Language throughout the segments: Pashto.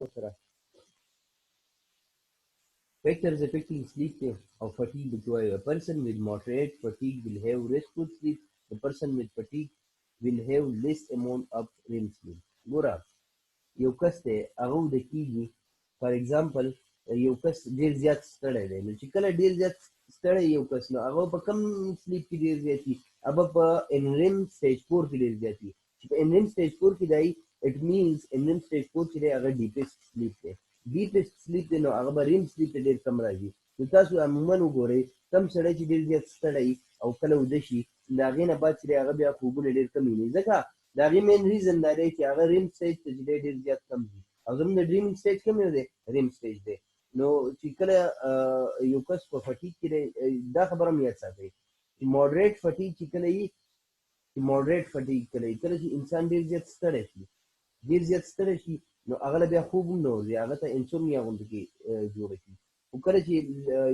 سره factors affecting sleep or fatigue which were a person with moderate fatigue will have restful sleep. The person with fatigue will have less amount of REM sleep. ګوره یو کس دی هغه د کېږي فار ایگزامپل یو کس ډېر زیات ستړی دی نو چې کله ډېر زیات ستړی یو کس نو هغه په کم سلیپ کې ډېر زیات وي هغه په انریم سټیج 4 کې ډېر زیات وي چې په انریم سټیج 4 کې دی اټ مینز انریم سټیج 4 چې دی هغه ډیپیسټ سلیپ دی ډیپیسټ سلیپ دی نو هغه به ریم سلیپ ته ډېر کم راځي نو تاسو عموما وګورئ کم سړی چې ډېر زیات ستړی او کله ویده شي د هغې نه بعد چې دی هغه بیا خوبونه ډېر کم ویني ځکه د هغې مین ریزن دا دی چې هغه ریم سټیج ته چې دی ډېر زیات کم ځي او زموږ د ډریمینګ سټیج کوم یو دی ریم سټیج دی نو چې کله یو کس په فټیګ کې دی دا خبره هم یاد ساتئ چې موډریټ فټیګ چې کله وي چې موډریټ فټیګ کله چې انسان ډېر زیات ستړی شي نو هغه له بیا خوب هم نه ورځي هغه ته انسومنیا غوندې کې جوړه شي خو کله چې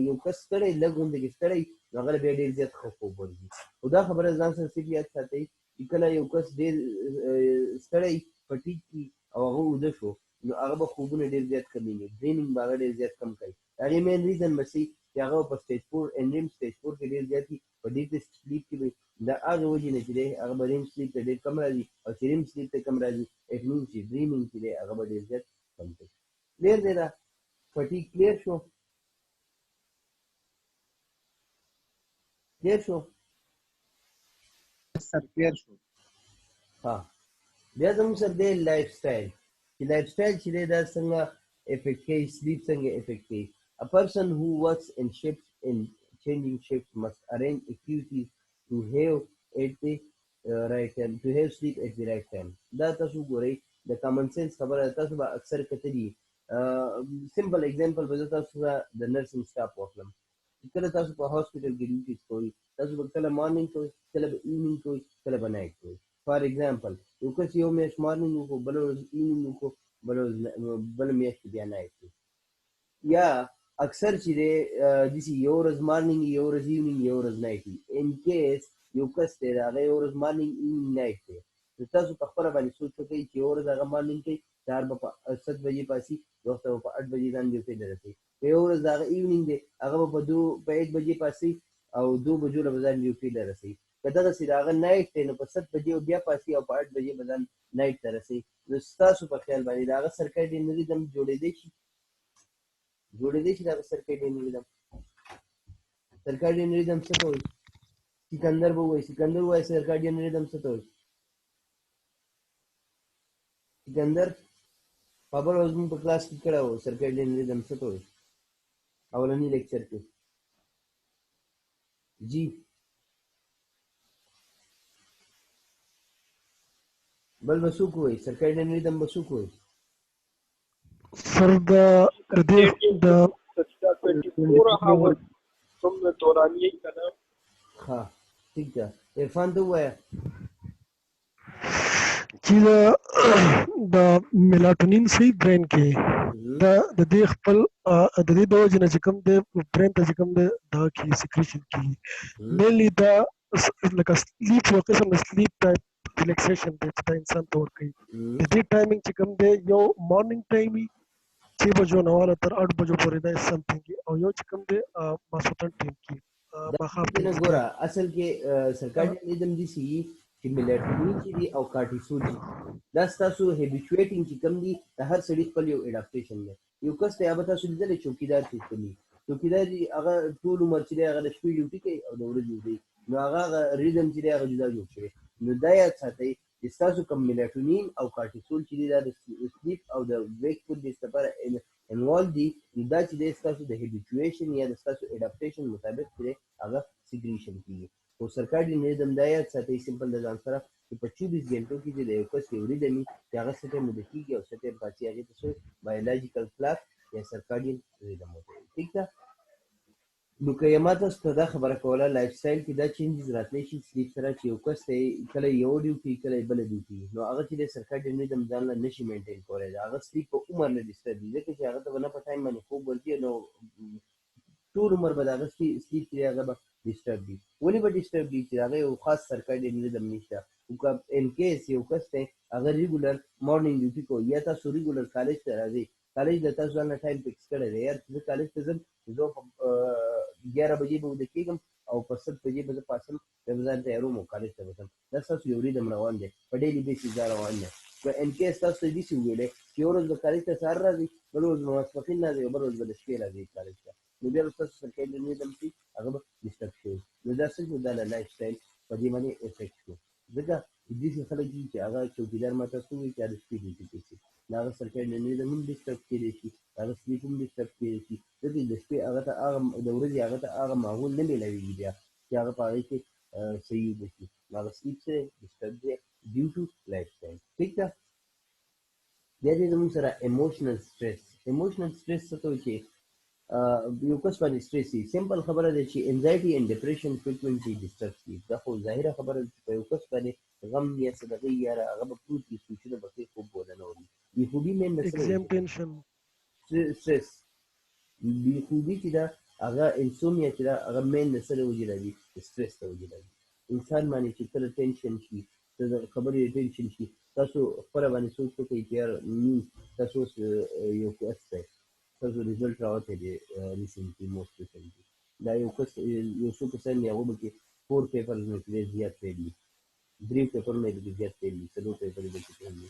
یو کس ستړی لږ غوندې کې ستړی نو هغه له بیا ډېر زیات ښه خوب ورځي خو دا خبره ځان سره صرف یاد ساتئ چې کله یو کس ډېر ستړی فټیګ کي او هغه ویده شو نو هغه به خوبونه ډېر زیات کمېږي ډریمینګ به هغه ډېر زیات کم کوي د هغې مین ریزن به سي چې هغه په سټیج 4 انریم سټیج 4 کې ډېر زیات وي په ډیپسټ سلیپ کې به د هغه وجې نه چې دی هغه به ریم سلیپ ته ډېر کم راځي او چې ریم سلیپ ته کم راځي اټ مینز چې ډریمینګ چې دی هغه به ډېر زیات کم کوي کلیر دی دا فټیګ کلیر شو سر کلیر شو ها بیا زموږ سره دی لایف سټایل چې لایف سټایل چې دی دا څنګه افیکټ کوي سلیپ څنګه افیکټ کوي A person who works in shifts in changing shifts must arrange activities to have at the right time to have sleep at the right time دا تاسو ګورئ د کامن سنس خبره تاسو به اکثر کتلي سمپل اگزامپل به زه تاسو سره د نرسنګ سټاف واخلم کله تاسو په هاسپټل کې ډیوټیز کوئ تاسو به کله مارنینګ کوئ کله به ایونینګ کوئ کله به نایټ کوئ فار ایگزامپل یو کس یو میاشت مارنینګ وکړو بله ورځ ایونینګ وکړو بله میاشت بیا نایټ کوي یا اکثر چې دی داسې یو ورځ مارنینګ یو ورځ ایونینګ یو ورځ نایټ وي ان کیس یو کس دی د هغه یو ورځ مارنینګ ایونینګ نایټ دی نو تاسو په خپله باندې سوچ وکړئ چې یو ورځ هغه مارنینګ کوي سهار به په 7 بجې پاسي وخته به په 8 بجې ځان ډیوټۍ ته رسوي په یو ورځ د هغه ایونینګ دی هغه به په 1 بجې پاسي او 2 بجو له به ځان ډیوټۍ ته رسوي که دغسې د هغه نایټ دی نو په 7 بجې بیا پاسي او په 8 بجې به ځان نایټ ته رسوي نو ستاسو په خیال باندې د هغه سرکایډین ریدم جوړېدی شي د هغه سرکایډین ریدم څه ته وایي سکندر به وایي سرکایډین ریدم څه ته وایي سکندر بابر اوس موږ په کلاس کې کړی و سرکایډین ریدم څه ته وایي اولني لیکچر کې جی بل به څوک وایي سرکایډین ریدم به څوک وایي سر د دې د 24 hours کوم دورانیه کنه ها ٹھیک ده عرفان ته وایه چې د میلاټونین صحیح برین کې د دې خپل د دې د وجې نه چې کوم دی برین ته چې کوم دی دا کې سیکریشن کېږي مینلی دا لکه سلیپ یو قسم د سلیپ ټایپ ریلیکسیشن دی چې دا انسان ته ورکوي د دې ټایمینګ چې کوم دی یو مارنینګ ټایم وي 6 بجو نه والا تر 8 بجو پورې دا سمثینګ او یو چې کوم دی ماسوتن ټایم کې دا ګوره اصل کې سرکایډین ریدم دي سي چې میلاټونین چې دي او کارټیسول دي دا ستاسو هیبیچویټینګ چې کوم دي د هر سړي خپل یو اډاپټیشن دی یو کس ته به تاسو لیدلی چوکیدار سیستم وي چوکیدار هغه ټول عمر چې دی هغه د شپې ډیوټي کوي او د ورځې ډیوټي نو هغه ریدم چې دی هغه جدا جوړ شوی نو دا یاد ساتئ چې ستاسو کوم میلاټونین او کارټیسول چې دی دا د سلیپ او د ویکفول ډیز لپاره انوالو دي نو دا چې دی ستاسو د هیبیچویشن یا د ستاسو اډاپټیشن مطابق چې دی هغه سیګریشن کېږي خو سرکایډین ریدم دا یاد ساتئ سمپل د ځان سره چې په 24 غنټو کې چې د یو کس یو ریدم وي چې هغه څه ټایم ویده کېږي او څه ټایم پاسي هغې ته څه بایولوژیکل کلاک یا سرکایډین ریدم ورته وایي ټیک ده نو که یې ما تاسو ته دا خبره کوله لایف سټایل کې دا چینجز راتلی شي سلیپ سره چې یو کس ته کله یو ډیوټي کله یې بله ډیوټي نو هغه چې دی سرکایډین ریدم ځان له نشي مینټین کولی د هغه سلیپ په عمر نه ډسټرب وي ځکه چې هغه ته به نه په ټایم باندې خوب ورځي نو ټول عمر به د هغه سلیپ چې دی هغه به ډسټرب وي. ولې به ډسټرب وي؟ چې د هغه یو خاص سرکاډین ریدم نشته. خو که ان کیس یو کس دی هغه ریګولر مارنینګ ډیوټي کوي یا تاسو ریګولر کالج ته راځئ، کالج د تاسو ځان له ټایم فکس کړی دی، یار زه کالج ته ځم، زه په 11 بجې به ویده کېږم او په 7 بجې به زه پاڅم، بیا به ځان تیاروم او کالج ته به ځم. دا ستاسو یو ریدم روان دی، په ډیلي بیسس دا روان دی. که ان کیس تاسو ته داسې وویلی چې یو ورځ به کالج ته سهار راځئ، بل ورځ به ماسپښین راځئ او بل ورځ به د شپې راځئ کالج ته، نو بیا به ستاسو سرکاډین ریدم چې هغه به ډسټرب شوی. نو دا څه شو؟ دا له لایف سټایل په دې باندې افیکټ شو. ځکه داسې خلک دي چې هغه چوکیدار ما تاسو ووایي چې هغه د شپې ډیوټي کوي، د هغه سرکاډین ریدم هم ډسټرب کېدی شي، د هغه سلیپ هم ډسټرب کېدی شي، ځکه د شپې هغه ته هغه د ورځې هغه ته هغه ماحول نه میلاویږي بیا چې هغه په هغې کې صحیح ویده شي. نو هغه سلیپ څه دی؟ ډسټرب دی ډیو ټو لایف سټایل. ټیک ده. بیا دې زموږ سره ایموشنل سټرس. ایموشنل سټرس څه ته وایي؟ چې یو کس باندې سټرس وي. سمپل خبره ده چې انزایټي اینډ ډپریشن فریکوینټلی ډسټرب وي. دا خو ظاهره خبره ده چې په یو کس باندې غم یا صدقې یا هغه به پروت وي، سوچونه به کوي، خوب به ونه ولي. بېخوبي مین د څه له exam وجې ده؟ tension. سټرس. بېخوبي چې ده هغه انسومیا چې ده هغه مین د څه له وجې راځي؟ د سټرس له وجې راځي. انسان باندې چې کله ټینشن شي، د خبرې ټینشن شي، تاسو خپله باندې سوچ وکړئ چې یار تاسو اوس یو کس دی، تاسو ریزلټ راوتی دی ریسنټلي، موسټ ریسنټلي، دا یو کس یو څو کسان دي هغو به کې 4 پیپرز نه کې زیات فیل دي، 3 پیپرونه یې پکې زیات فیل دي، 4 پیپر یې پکې فیل دي.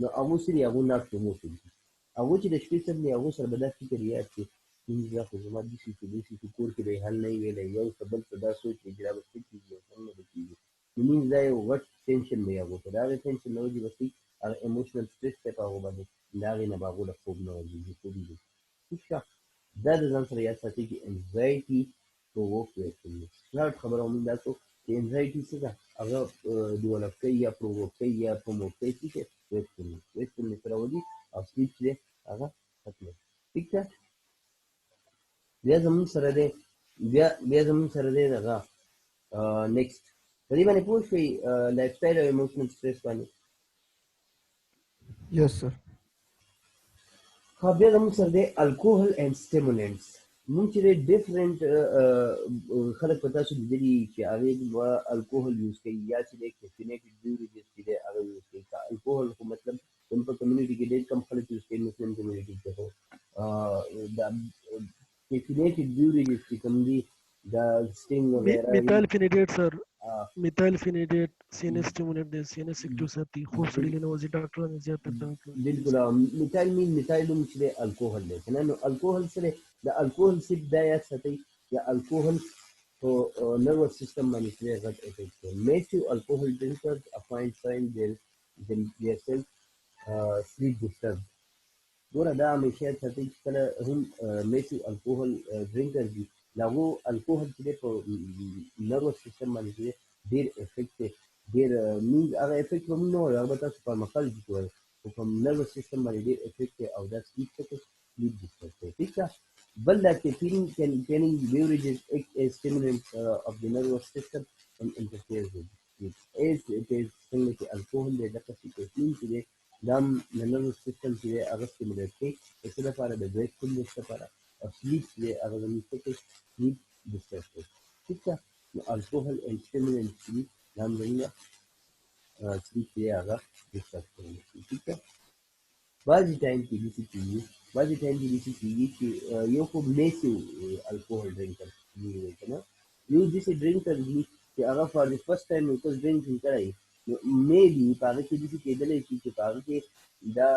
نو هغو څه دي؟ هغو ناک پروموټ دي. هغو چې د شپې څه دي، هغو سره به دا فکر یاد شي چې دا خو زما داسې شو داسې شو، کور کې به یې حل نه وي ویلی، یو څه بل څه دا سوچ وي چې دا به څه کېږي او څنګه به کېږي. نو مینځ دا یو غټ ټینشن به یې هغو ته، د هغې ټینشن نه وجې به څه هغه ایموشنل سټرس دی په هغو باندې، د هغې نه به هغو له خوب نه ورځي، بېخوبي وي. ٹھیک شو؟ دا د ځان سره یاد ساتئ چې انزایټي پرووک ویکن دی. لاړ خبره موږ دا کړو چې انزایټي څه ده؟ هغه ډیولپ کوي یا پرووک کوي یا پروموټ کوي څه شی؟ ویکفulness. ویکفulness راولي او سلیپ چې دی هغه ختموي. ټیک ده. بیا زموږ سره دی بیا زموږ سره دی دغه نیکسټ. په دې باندې پوه شوئ لایف سټایل او ایموشنل سټرس باندې؟ Yes, sir. ها بیا زموږ سره دی الکوهل اینډ سټیمولنټس. مونږ چې دی ډفرنټ خلک په تاسو لیدلي چې هغې به الکوهل یوز کوي یا چې دی کیفینیټډ بیوریجز چې دی هغه یوز کوي. که الکوهل خو مطلب زموږ په کمیونټي کې ډېر کم خلک یوز کوي، مسلم کمیونټي کې خو دا کیفینیټډ بیوریجز چې کوم دي دا سټینګ وغیره Methylphenidate, sir. Methylphenidate CNS stimulate دی، CNS active ساتي، خوب سړي له نوځي، ډاکټرانو زیات تکړه. بالکل. مثال مثال هم چې دی الکوهل دی که نه. نو الکوهل څه دی؟ د الکوهل سیپ دا یاد ساتئ چې الکوهل په نروس سیستم باندې چې دی غټ افیکټ کوي. میسیو الکوهل ډرنکرز find themselves sleep disturbed. ګوره دا همیشه یاد ساتئ چې کله هم میسیو الکوهل ډرنکرز دي، د هغو الکوهل چې دی په نروس سیستم باندې چې دی ډېر افیکټ دی، ډېر مینځ هغه افیکټ به موږ نه وایو، هغه به تاسو فارماکالوجي کې وایو، خو په نروس سیستم باندې ډېر افیکټ دی او دا سلیپ څه کوي؟ سلیپ ډسټرب کوي. ٹھیک ده. بل دا caffeine containing beverages act as stimulants of the nervous system and interferes with sleep. As it is څنګه چې الکوهل دی دقسې caffeine چې دی دا هم د نروس سیستم چې دی هغه سټیمولیټ کوي. د څه لپاره؟ د ویکفulness لپاره. او سلیپ چې دی هغه زموږ څه کوي؟ سلیپ ډسټرب کوي. ٹھیک ده. نو الکوهل اینډ سټیمولنټ چې دي دا هم زموږ سلیپ چې دی هغه ډسټرب کولی شي. ٹھیک ده. بعضې ټایم کې داسې کېږي چې یو خو میسیو الکوهل ډرنکر وي که نه، یو داسې ډرنکر وي چې هغه فار د فرسټ ټایم یو کس ډرنکینګ کړی، نو میبي په هغه کې داسې کېدلی شي چې په هغه کې دا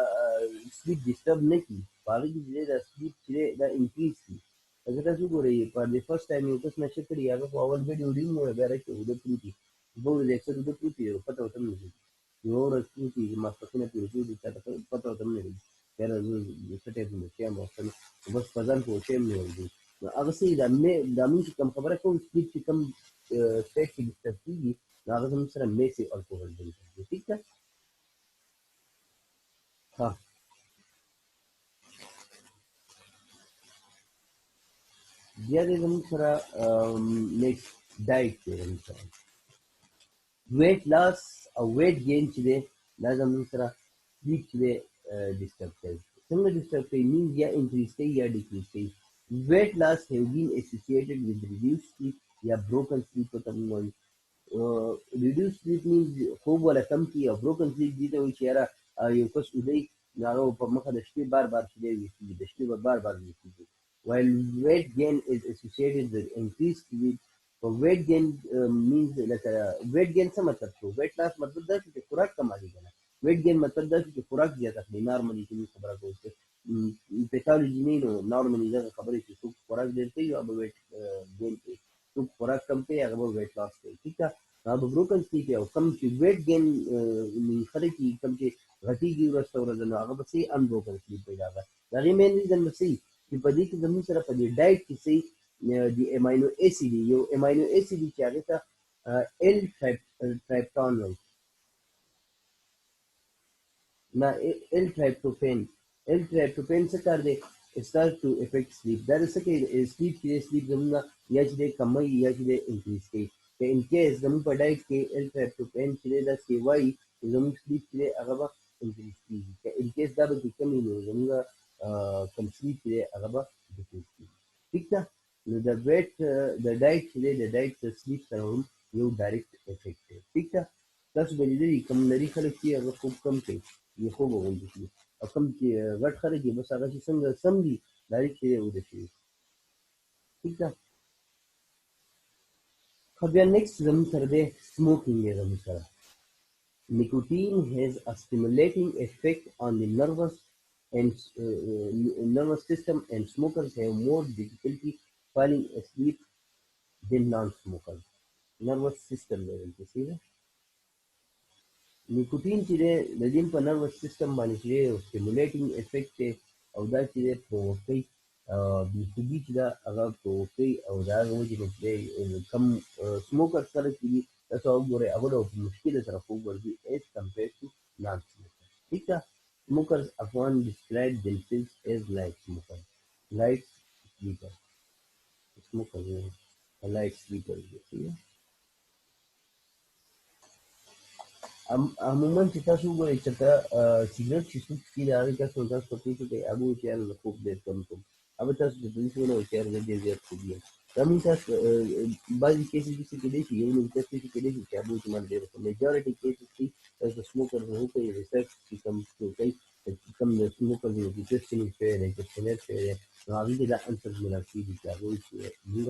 سلیپ ډسټرب نه کړي، په هغه کې چې دی دا سلیپ چې دی دا انکریز کړي. ځکه تاسو وګورئ فار د فرسټ ټایم یو کس نشه کړي، هغه خو اول ګډې وډې وموړه، بیا راشي اوده پروت وي، دوه ورځې اکثر اوده پروت وي او پته ورته هم نه لګي. یوه ورځ پروت وي ماسپښینه پورې پروت وي، چاته پته ورته هم نه لګي یاره زه څه ټایپ نشه یم او څه نه، بس په ځان پوه شوی یم نه ورځي. نو هغه څه دا مونږ چې کوم خبره کوو سلیپ چې کوم سټیټ کې ډسټرب کېږي نو هغه زموږ سره میسیو الکوهل ډرنکر دی. ټیک ده. ها بیا دی زموږ سره نیکسټ ډایټ دی زموږ سره. ویټ لاس او ویټ گین چې دی دا زموږ سره سلیپ چې دی ډسټرب کوي. څنګه ډسټرب کوي؟ مینز یا انکریز کوي یا ډیکریز کوي. Weight loss have been associated with reduced sleep या broken sleep په تم وایي. reduced sleep means خوب ولا کم کی او broken sleep دي ته وایي چې یاره یو کس ودی نو هغه په مخه د شپې بار بار شیدې ویښیږي د شپې به بار بار ویښیږي. while weight gain is associated with increased sleep. weight gain means لکه weight gain څه مطلب شو؟ weight loss مطلب دا چې خوراک کمالي کنه. weight gain مطلب دا چې خوراک زیات اخلي. نارملی چې موږ خبره کوو چې پیثالوجي نه نو نارملی دغه خبرې چې څوک خوراک ډېر کوي هغه به ویټ ګین کوي، څوک خوراک کم کوي هغه به ویټ لاس کوي. ٹھیک ده، هغه به بروکن سلیپ او کم چې ویټ ګین خلک چې کم چې غټېږي ورځ په ورځ نو هغه به صحیح ان بروکن سلیپ پیدا کوي. د هغې مین ریزن به صحیح چې په دې کې زموږ سره په دې ډایټ کې صحیح د امینو اسید یو امینو اسید چې هغې ته ال ټرایپټان وایي نه ال ټرایپټوفین. ال ټرایپټوفین څه کار دی؟ start to affect sleep. دا د څه کوي؟ سلیپ چې دی سلیپ زموږ یا چې دی کموي یا چې دی انکریز کوي. که ان کیس زموږ په ډایټ کې ال ټرایپټوفین چې دی داسې وایي چې زموږ سلیپ چې دی هغه به انکریز کېږي. که ان کیس دا به کې کمي نو زموږ کم سلیپ چې دی هغه به ډیکریز کېږي. ټیک ده، نو د ویټ د ډایټ چې دی د ډایټ د سلیپ سره هم یو ډایرکټ افیکټ دی. ټیک ده، تاسو به لیدلي کم نري خلک چې هغه خوب کم کوي یې خوب غوندې شي او کوم چې غټ خلک یې بس هغه چې څنګه سم دي ډایرکټ چې ویده شي. ټیک ده، خو بیا نیکسټ زموږ سره دی سموکینګ دی زموږ سره. Nicotine has a stimulating effect on the and nervous system and smokers have more difficulty falling asleep than non-smokers. Nervous system level کې څه ده؟ نیکوټین چې دی د دې په نروس سیستم باندې چې دی یو سټیمولیټینګ افیکټ دی او دا چې دی پرووک کوي بېخوبي چې ده هغه پرووک کوي او د هغې وجې نه چې دی کم سموکر خلک چې دي تاسو وګورئ هغو ته په مشکله سره خوب ورځي ایز کمپیر ټو نان سموکر. ٹھیک ده، smokers often describe themselves as light smokers. light sleeper smokers light sleepers دی. عموما چې تاسو وګورئ چې سګرټ چې څوک څکي د هغې کس تاسو ته پوښتنه کوي هغه وایي چې یاره زه خوب ډېر کم کوم. هغه تاسو ته پولیس ونه وایي چې یاره زه ډېر زیات خوب یم. دا مونږ تاسو بعضې کیسز داسې کېدای شي یو نوم تاسو داسې کېدای شي چې هغه وایي چې ما ډېر خوب. میجارټي کیسز کې تاسو سموکر نه کوئ ریسرچ چې کوم کوي کوم د سموکر د ټیسټینګ شوی دی کوشنیر شوی دی نو هغې کې دا انسرز میلاو کېږي چې هغه وایي چې مونږ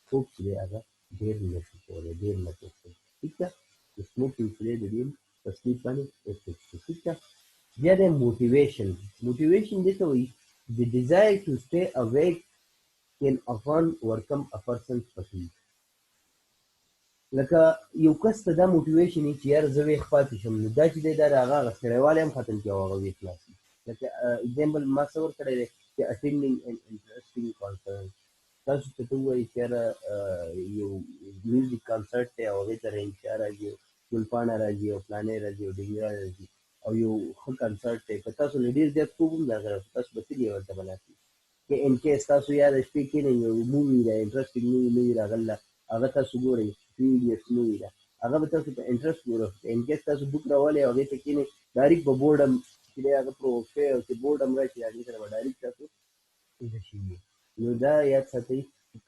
خوب چې دی هغه ډېر نه شو کولی ډېر نه شو کولی. ټیک ده، د سموکینګ چې دی د دې sleep باندې افیکټ کوي. ٹھیک ده، بیا د موټیویشن. موټیویشن دې ته وایي the desire to stay awake can often overcome a person's fatigue. لکه یو کس ته دا موټیویشن وي چې یاره زه ویښ پاتې شم نو دا چې دی دا د هغه هغه ستړیوالی هم ختم کړي او هغه ویښ خلاص وي. لکه اګزامپل ما څه ورکړی دی چې اټینډینګ ان انټرسټینګ کانسرټ. تاسو ته ووایي چې یاره یو میوزیک کانسرټ دی او هغې ته رحمشاه راځي ګلپاڼه راځي او فلانی راځي او ډنګره راځي او یو ښه کنسرټ دی که تاسو له ډېر زیات خوب هم درغلی تاسو به څه دي ورته به ناست وي. که ان کیس تاسو یا د شپې کښېنئ یو مووي ده انټرسټینګ مووي نوي راغلی ده هغه تاسو ګورئ 3 ایډیټس مووي ده هغه به تاسو په انټرسټ ګورئ. ان کیس تاسو بوک راولئ او هغې ته کښېنئ ډایرکټ به بورډم چې دی هغه پرووک شوی او چې بورډم راشي هغې سره به ډایرکټ تاسو ویده شوي. نو دا یاد ساتئ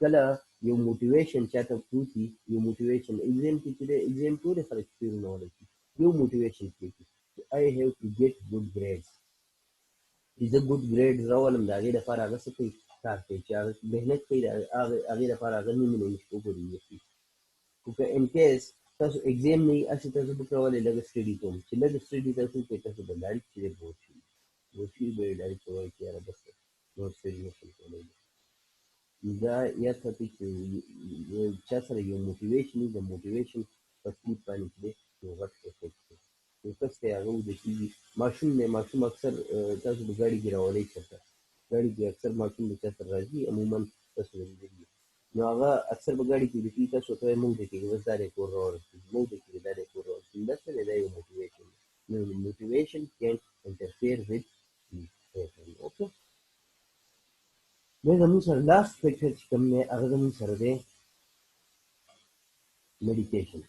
کله یو موټیویشن چاته پروت وي یو موټیویشن ایګزام کې چې دی ایګزام ټولې خلک سپیرونه ولیکي یو موټیویشن پرېږدي چې I have to get good grades چې زه ګود ګریډز راولم د هغې لپاره هغه څه کوي کار کوي چې هغه محنت کوي د هغې لپاره هغه نیمې نیمې شپو پورې ویښ خو که ان کیس تاسو ایګزام نه وي هسې تاسو بوک راولئ لږ سټډي کوم چې لږ سټډي تاسو وکړئ تاسو به ډایرکټ چې دی بور شي بور شي به یې ډایرکټ وایي چې یاره بس نور سټډي نشم کولی. دا یاد ساتئ چې چا سره یو موټیویشن وي د موټیویشن په سلیپ باندې چې دی یو غټ افیکټ دی. یو کس دی هغه ویده کېږي ماشوم دی ماشوم اکثر تاسو به ګاډي کې راولئ چېرته ګاډي کې اکثر ماشوم د چا سره راځي عموما تاسو به لیدلي نو هغه اکثر به ګاډي کې ویده کېږي تاسو ورته وایئ مه ویده کېږئ بس دا دی کور راورسېږي مه ویده کېږئ دا دی کور راورسېږي دا څه دی دا یو موټیویشن دی. نو موټیویشن کین انټرفیر وذ سلیپ. اوکې، بیا زموږ سره لاست فیکټر چې کوم دی هغه زموږ سره دی میډیکیشن.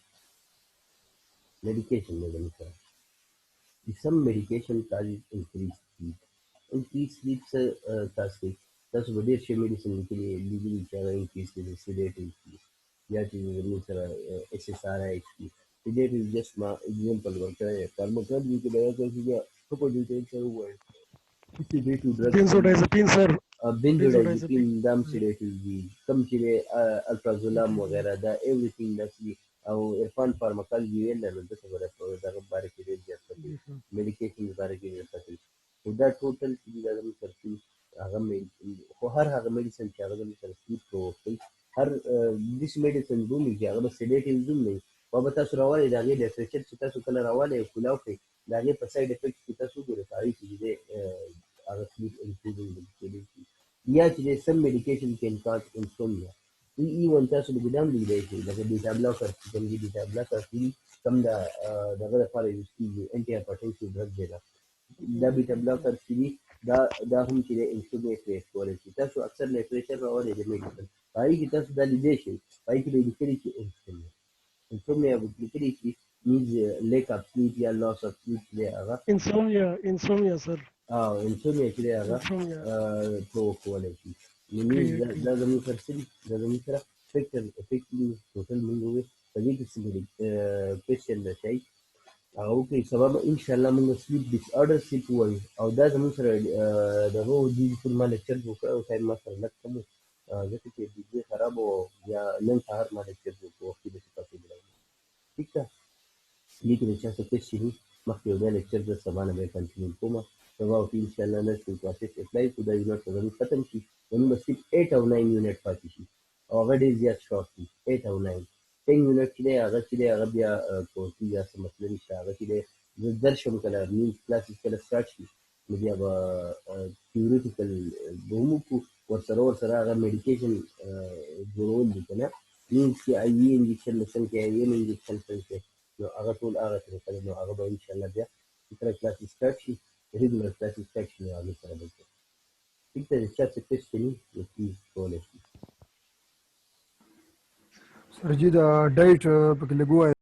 میډیکیشن دی زموږ سره some medication causes increased sleep. increased sleep څه کاز کوي تاسو به ډېر شي میډیسن لیدلي چې هغه انکریز کړي سیډیټیو یا چې زموږ سره اس اس آر آی کړي سیډیټیو جسټ ما اگزامپل ورکړی فارماکالوجي کې به دا تاسو بیا ښه په ډیټیل سره ووایو چې سیډیټیو ډرګس بنزوډایزپین سر بنزوډایزپین دا هم سیډیټیو دي کوم چې دی الپرازولام وغیره دا ایوریثینګ داسې دي او عرفان فارماکالوجي ویل نو دته به دغه باره کې ډېر زیات ښه کوي میډیکیشنز باره کې ډېر ښه کوي خو دا ټوټل چې دي دا زموږ سره هغه خو هر هغه میډیسن چې هغه زموږ سره سلیپ پرووکوي هر داسې میډیسن هم وي چې هغه به سیډیټیوز هم نه وي او به تاسو راوالئ د هغې ټمپریچر چې تاسو کله راوالئ او کولاو کړئ د هغې په سایډ افیکټس کې تاسو وګورئ په هغې کې چې دی هغه سلیپ امپرووینګ کېدای شي یا چې دی سم میډیکیشن کین کاز انسومنیا ایون تاسو به ګدام لیدلی شئ لکه ډیټا بلاکر چې کوم دي ډیټا بلاکر چې دي کوم دغه لپاره یوز کېږي انټي هایپرټنسیو ډرګ دی دا بیټا بلاکر چې دي دا هم چې دی انسومنیا کریټ کولی شي تاسو اکثر لټریچر راوړی د میډیسن په هغې کې تاسو دا لیدلی شئ په هغې کې به یې لیکلي چې انسومنیا به لیکلي چې means lack of sleep یا loss of sleep چې دی هغه انسومیا سر انسومنیا چې دی هغه پرووکولی شي نو میز دا زموږ سره څه دي دا زموږ سره فیکټر افیکټلی ټوټل مونږ ووایو په دې کې څه کوېسچن ده شی هغه وکړئ سبا به انشاءالله مونږ سلیپ ډس آرډر سلیپ ووایو او دا زموږ سره دغه ډیجیټل ما لیکچر وکړه او ټایم ما سره لږ کم و ځکه چې بجلی خراب و بیا نن سهار ما لیکچر وکړو وختي داسې پاڅېدلی ٹھیک ده دې کې د چا څه کوېسچن وي مخکې یو بیا لیکچر زه سبا نه بیا کنټینیو کوم سبا ورته انشاءالله نن یو کلاسز اپلای کړو دا یونټ به زموږ ختم شي زموږ به صرف 8 او 9 یونټ پاتې شي او هغه ډېر زیات شارټ دي 8 او 9 10 یونټ چې دی هغه چې دی هغه بیا کورسي یا څه مسله نشته هغه چې دی زه درشم کله مینز کلاسز کله سټارټ شي نو بیا به تیوریټیکل به هم وکړو ورسره هغه میډیکیشن جوړول دي که نه مینز چې آی وي انجکشن به څنګه کوي آی وي انجکشن څنګه کوي نو هغه ټول هغه طریقه ده نو هغه به انشاءالله بیا چې کله کلاسز سټارټ شي ریګولر کلاسز سټارټ شي نو هغې سره به کوو ٹھیک ده چا څه کوېسچن وي نو پلیز کولی شي سر جی دا ډایټ پکې لږ ووایه